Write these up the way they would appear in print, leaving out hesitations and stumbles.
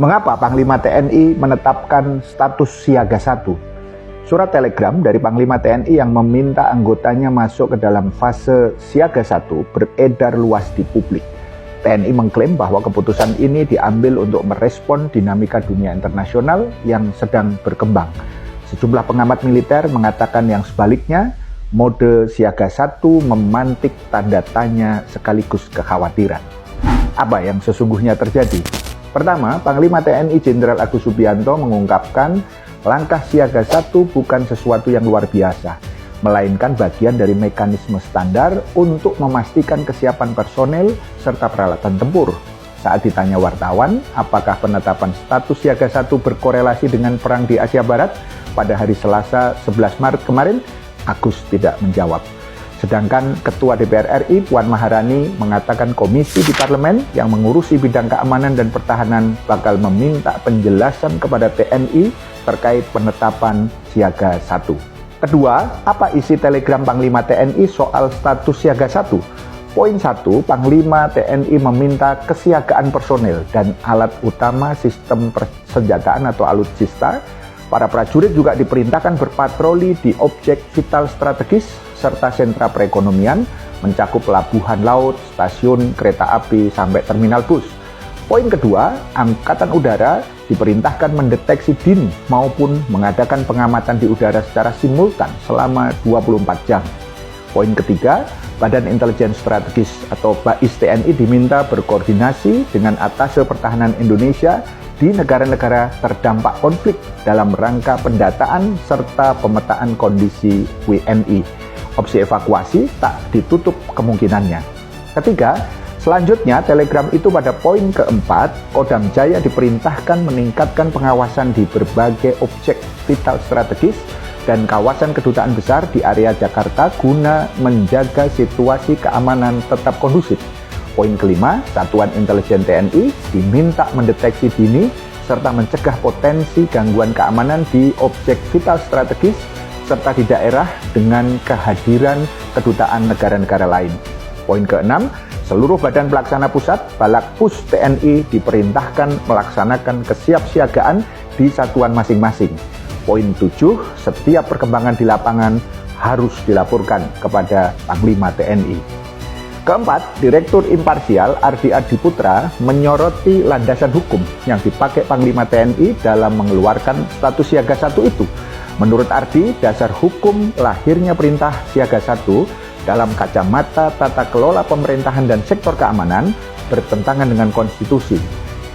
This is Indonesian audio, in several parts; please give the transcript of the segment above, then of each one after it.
Mengapa Panglima TNI menetapkan status siaga 1? Surat telegram dari Panglima TNI yang meminta anggotanya masuk ke dalam fase siaga 1 beredar luas di publik. TNI mengklaim bahwa keputusan ini diambil untuk merespon dinamika dunia internasional yang sedang berkembang. Sejumlah pengamat militer mengatakan yang sebaliknya, mode siaga 1 memantik tanda tanya sekaligus kekhawatiran. Apa yang sesungguhnya terjadi? Pertama, Panglima TNI Jenderal Agus Subianto mengungkapkan langkah siaga 1 bukan sesuatu yang luar biasa, melainkan bagian dari mekanisme standar untuk memastikan kesiapan personel serta peralatan tempur. Saat ditanya wartawan, apakah penetapan status siaga 1 berkorelasi dengan perang di Asia Barat pada hari Selasa 11 Maret kemarin, Agus tidak menjawab. Sedangkan Ketua DPR RI Puan Maharani mengatakan komisi di parlemen yang mengurusi bidang keamanan dan pertahanan bakal meminta penjelasan kepada TNI terkait penetapan siaga 1. Kedua, apa isi telegram Panglima TNI soal status siaga 1? Poin 1, Panglima TNI meminta kesiagaan personel dan alat utama sistem persenjataan atau alutsista. Para prajurit juga diperintahkan berpatroli di objek vital strategis serta sentra perekonomian, mencakup pelabuhan laut, stasiun kereta api, sampai terminal bus. Poin kedua, Angkatan Udara diperintahkan mendeteksi dini maupun mengadakan pengamatan di udara secara simultan selama 24 jam. Poin ketiga, Badan Intelijen Strategis atau BAIS TNI diminta berkoordinasi dengan Atase Pertahanan Indonesia di negara-negara terdampak konflik dalam rangka pendataan serta pemetaan kondisi WNI. Opsi evakuasi tak ditutup kemungkinannya. Ketiga, selanjutnya telegram itu pada poin keempat, Kodam Jaya diperintahkan meningkatkan pengawasan di berbagai objek vital strategis dan kawasan kedutaan besar di area Jakarta guna menjaga situasi keamanan tetap kondusif. Poin kelima, Satuan Intelijen TNI diminta mendeteksi dini serta mencegah potensi gangguan keamanan di objek vital strategis serta di daerah dengan kehadiran kedutaan negara-negara lain. Poin keenam, seluruh badan pelaksana pusat, Balakpus TNI diperintahkan melaksanakan kesiapsiagaan di satuan masing-masing. Poin 7, setiap perkembangan di lapangan harus dilaporkan kepada Panglima TNI. Keempat, Direktur Imparsial Ardi Adiputra menyoroti landasan hukum yang dipakai Panglima TNI dalam mengeluarkan status siaga 1 itu. Menurut Ardi, dasar hukum lahirnya perintah siaga 1 dalam kacamata tata kelola pemerintahan dan sektor keamanan bertentangan dengan konstitusi.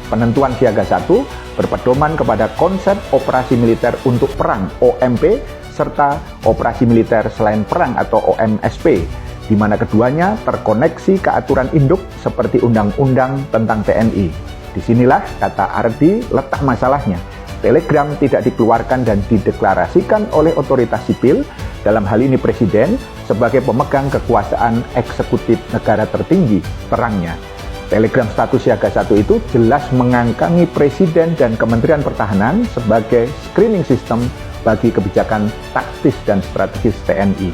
Penentuan siaga 1 berpedoman kepada konsep operasi militer untuk perang OMP serta operasi militer selain perang atau OMSP, di mana keduanya terkoneksi ke aturan induk seperti undang-undang tentang TNI. Disinilah, kata Ardi, letak masalahnya. Telegram tidak dikeluarkan dan dideklarasikan oleh otoritas sipil, dalam hal ini Presiden, sebagai pemegang kekuasaan eksekutif negara tertinggi, terangnya. Telegram status siaga 1 itu jelas mengangkangi Presiden dan Kementerian Pertahanan sebagai screening system bagi kebijakan taktis dan strategis TNI.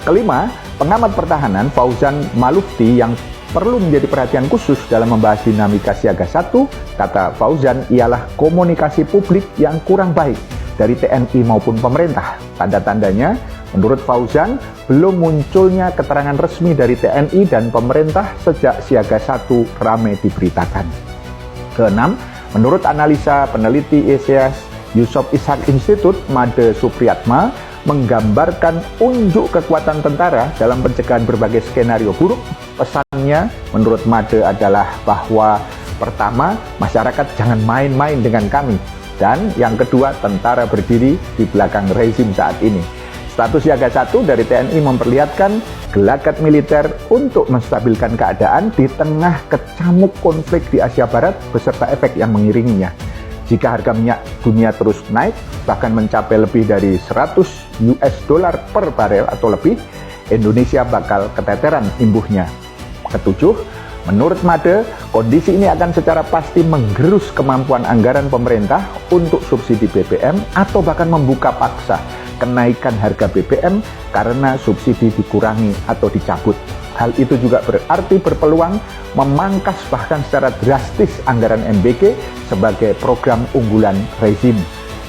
Kelima, pengamat pertahanan Fauzan Malufti yang perlu menjadi perhatian khusus dalam membahas dinamika siaga 1, kata Fauzan, ialah komunikasi publik yang kurang baik dari TNI maupun pemerintah. Tanda-tandanya, menurut Fauzan, belum munculnya keterangan resmi dari TNI dan pemerintah sejak siaga 1 ramai diberitakan. Keenam, menurut analisa peneliti ISIAS Yusof Ishak Institute, Made Supriyatma, menggambarkan unjuk kekuatan tentara dalam pencegahan berbagai skenario buruk. Pesannya menurut Made adalah bahwa pertama, masyarakat jangan main-main dengan kami, dan yang kedua, tentara berdiri di belakang rezim saat ini. Status siaga 1 dari TNI memperlihatkan gelagat militer untuk menstabilkan keadaan di tengah kecamuk konflik di Asia Barat beserta efek yang mengiringinya. Jika harga minyak dunia terus naik, bahkan mencapai lebih dari $100 per barel atau lebih, Indonesia bakal keteteran imbuhnya. Ketujuh, menurut Made, kondisi ini akan secara pasti menggerus kemampuan anggaran pemerintah untuk subsidi BBM atau bahkan membuka paksa kenaikan harga BBM karena subsidi dikurangi atau dicabut. Hal itu juga berarti berpeluang memangkas bahkan secara drastis anggaran MBG sebagai program unggulan rezim.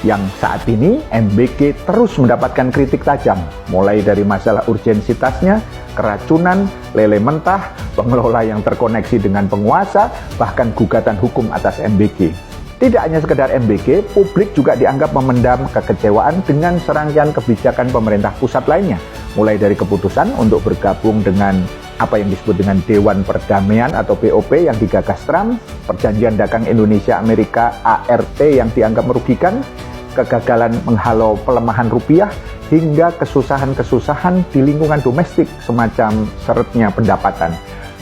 Yang saat ini MBG terus mendapatkan kritik tajam, mulai dari masalah urgensitasnya, keracunan, lele mentah, pengelola yang terkoneksi dengan penguasa, bahkan gugatan hukum atas MBG. Tidak hanya sekedar MBG, publik juga dianggap memendam kekecewaan dengan serangkaian kebijakan pemerintah pusat lainnya, mulai dari keputusan untuk bergabung dengan apa yang disebut dengan Dewan Perdamaian atau BOP yang digagas Trump, perjanjian dagang Indonesia-Amerika ART yang dianggap merugikan, kegagalan menghalau pelemahan rupiah, hingga kesusahan-kesusahan di lingkungan domestik semacam seretnya pendapatan.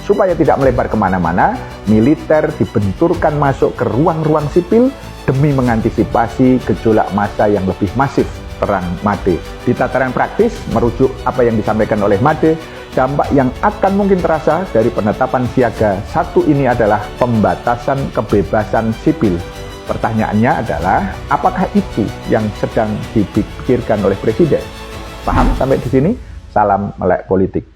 Supaya tidak melebar kemana-mana, militer dibenturkan masuk ke ruang-ruang sipil demi mengantisipasi gejolak massa yang lebih masif, perang Made. Di tataran praktis, merujuk apa yang disampaikan oleh Made, dampak yang akan mungkin terasa dari penetapan siaga 1 ini adalah pembatasan kebebasan sipil. Pertanyaannya adalah, apakah itu yang sedang dipikirkan oleh Presiden? Paham sampai di sini? Salam melek politik.